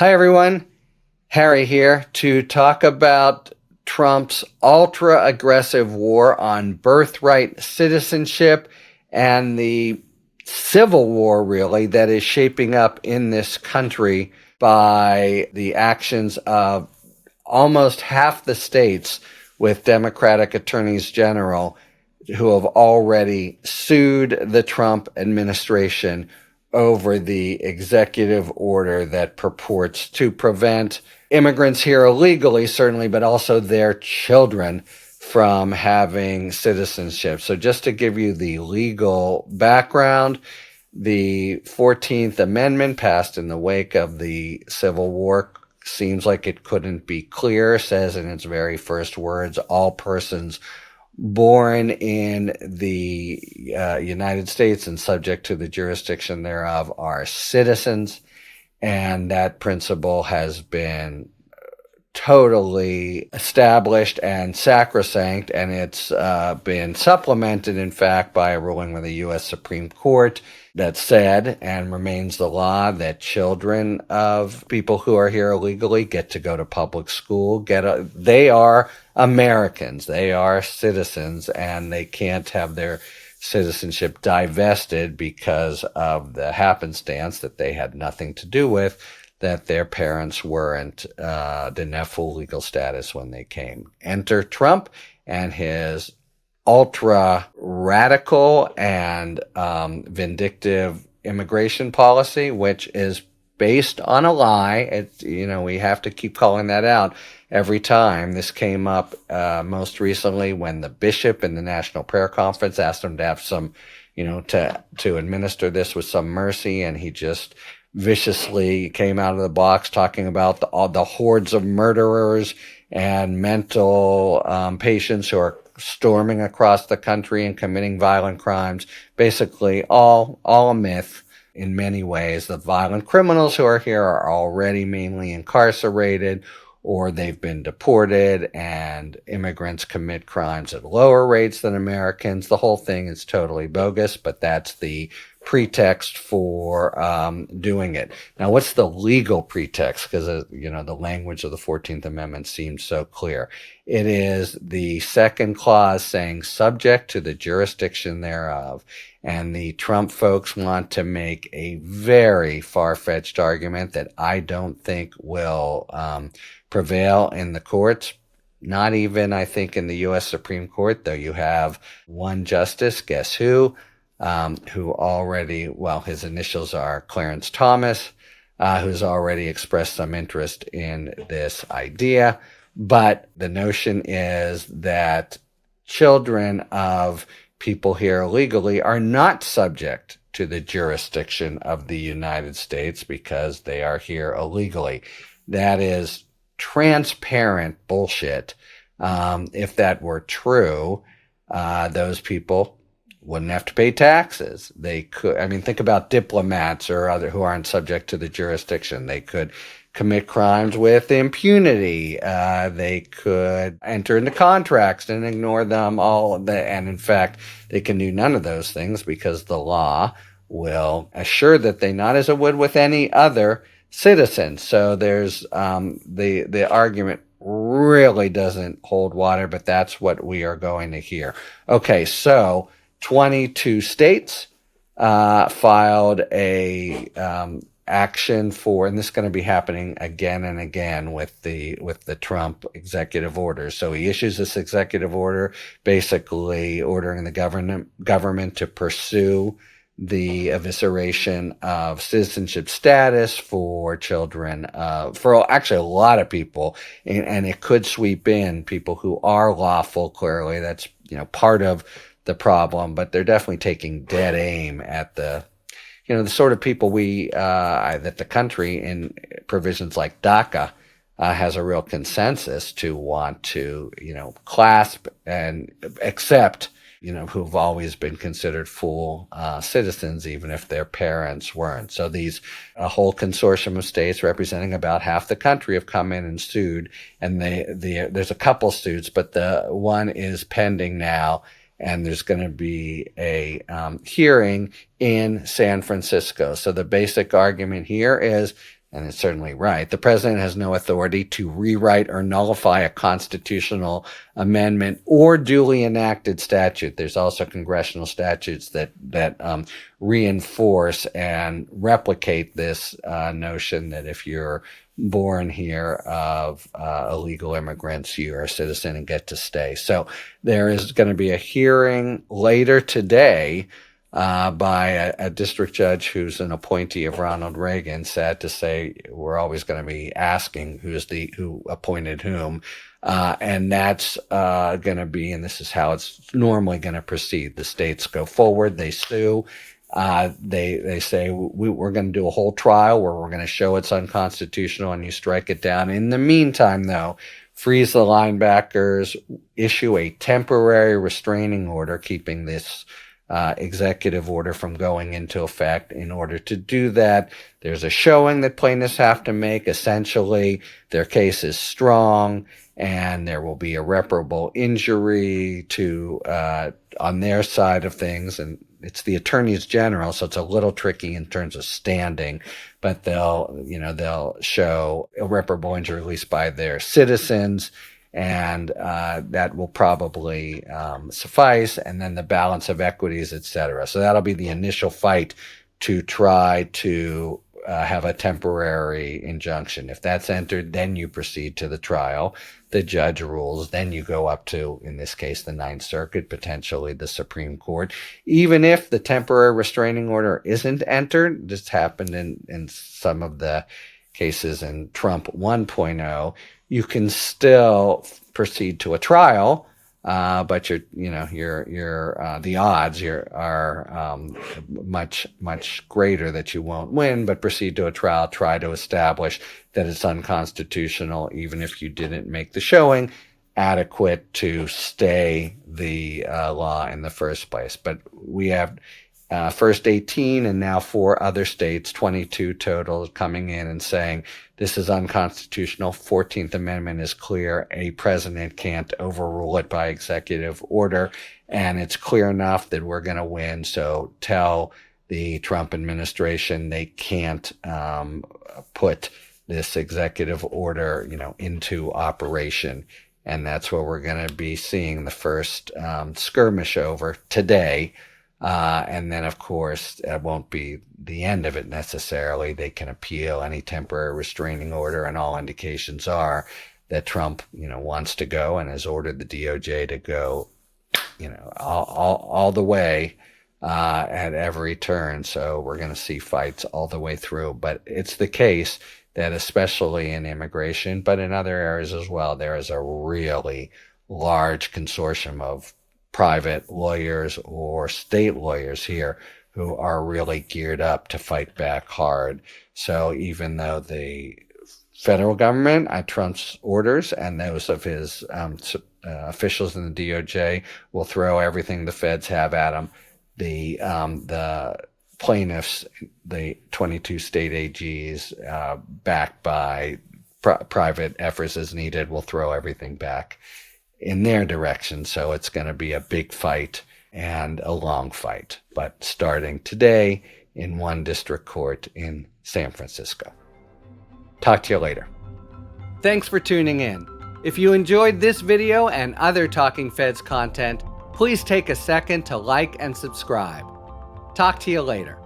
Hi, everyone. Harry here to talk about Trump's ultra-aggressive war on birthright citizenship and the civil war, really, that is shaping up in this country by the actions of almost half the states with Democratic attorneys general who have already sued the Trump administration over the executive order that purports to prevent immigrants here illegally, certainly, but also their children from having citizenship. So just to give you the legal background, the 14th Amendment passed in the wake of the Civil War seems like it couldn't be clearer, says in its very first words, all persons born in the United States and subject to the jurisdiction thereof are citizens. And that principle has been totally established and sacrosanct, and it's been supplemented, in fact, by a ruling with the U.S. Supreme Court that said, and remains the law, that children of people who are here illegally get to go to public school. They are Americans, they are citizens, and they can't have their citizenship divested because of the happenstance that they had nothing to do with, that their parents didn't have full legal status when they came. Enter Trump and his ultra radical and vindictive immigration policy, which is based on a lie. We have to keep calling that out every time. This came up most recently when the bishop in the National Prayer Conference asked him to have some, to administer this with some mercy, and he just viciously came out of the box talking about all the hordes of murderers and mental patients who are storming across the country and committing violent crimes. Basically, all a myth in many ways. The violent criminals who are here are already mainly incarcerated, or they've been deported, and immigrants commit crimes at lower rates than Americans. The whole thing is totally bogus, but that's the pretext for doing it. Now, what's the legal pretext? Because, the language of the 14th Amendment seems so clear. It is the second clause saying subject to the jurisdiction thereof. And the Trump folks want to make a very far-fetched argument that I don't think will prevail in the courts. Not even, I think, in the U.S. Supreme Court, though you have one justice, guess who already, his initials are Clarence Thomas, who's already expressed some interest in this idea. But the notion is that children of people here illegally are not subject to the jurisdiction of the United States because they are here illegally. That is transparent bullshit. If that were true, those people wouldn't have to pay taxes. They could, think about diplomats or other who aren't subject to the jurisdiction. They could commit crimes with impunity. They could enter into contracts and ignore them and in fact, they can do none of those things because the law will assure that they not as it would with any other citizen. So there's the argument really doesn't hold water, but that's what we are going to hear. Okay, so 22 states filed a action for, and this is going to be happening again and again with the Trump executive orders. So he issues this executive order, basically ordering the government to pursue the evisceration of citizenship status for children, for actually a lot of people, and it could sweep in people who are lawful. Clearly, that's part of the problem, but they're definitely taking dead aim at the sort of people that the country in provisions like DACA has a real consensus to want to, clasp and accept, who've always been considered full citizens, even if their parents weren't. So a whole consortium of states representing about half the country have come in and sued, and there's a couple suits, but the one is pending now. And there's going to be a hearing in San Francisco. So the basic argument here is and it's certainly right, the president has no authority to rewrite or nullify a constitutional amendment or duly enacted statute. There's also congressional statutes that reinforce and replicate this notion that if you're born here of illegal immigrants, you're a citizen and get to stay. So there is going to be a hearing later today by a district judge who's an appointee of Ronald Reagan. Sad to say, we're always going to be asking who appointed whom. And that's going to be, and this is how it's normally going to proceed. The states go forward, they sue. They say, we're going to do a whole trial where we're going to show it's unconstitutional and you strike it down. In the meantime, though, freeze the linebackers, issue a temporary restraining order, keeping this executive order from going into effect. In order to do that, there's a showing that plaintiffs have to make. Essentially, their case is strong and there will be irreparable injury to on their side of things. And it's the attorneys general, so it's a little tricky in terms of standing, but they'll show irreparable injury, at least by their citizens, and that will probably suffice, and then the balance of equities, etc. So that'll be the initial fight to try to have a temporary injunction. If that's entered, then you proceed to the trial. The judge rules, then you go up to, in this case, the Ninth Circuit, potentially the Supreme Court. Even if the temporary restraining order isn't entered, this happened in some of the cases in Trump 1.0, you can still proceed to a trial, but the odds are much greater that you won't win. But proceed to a trial, try to establish that it's unconstitutional, even if you didn't make the showing adequate to stay the law in the first place. But we have first 18 and now 4 other states, 22 total, coming in and saying this is unconstitutional. 14th Amendment is clear. A president can't overrule it by executive order. And it's clear enough that we're going to win. So tell the Trump administration they can't put this executive order, into operation. And that's what we're going to be seeing the first skirmish over today. And then, of course, it won't be the end of it necessarily. They can appeal any temporary restraining order, and all indications are that Trump, wants to go and has ordered the DOJ to go, all the way at every turn. So we're going to see fights all the way through. But it's the case that especially in immigration, but in other areas as well, there is a really large consortium of private lawyers or state lawyers here who are really geared up to fight back hard. So even though the federal government, at Trump's orders and those of his officials in the DOJ, will throw everything the feds have at him, the plaintiffs, the 22 state AGs, backed by private efforts as needed, will throw everything back in their direction. So it's going to be a big fight and a long fight, but starting today in one district court in San Francisco. Talk to you later. Thanks for tuning in. If you enjoyed this video and other Talking Feds content, please take a second to like and subscribe. Talk to you later.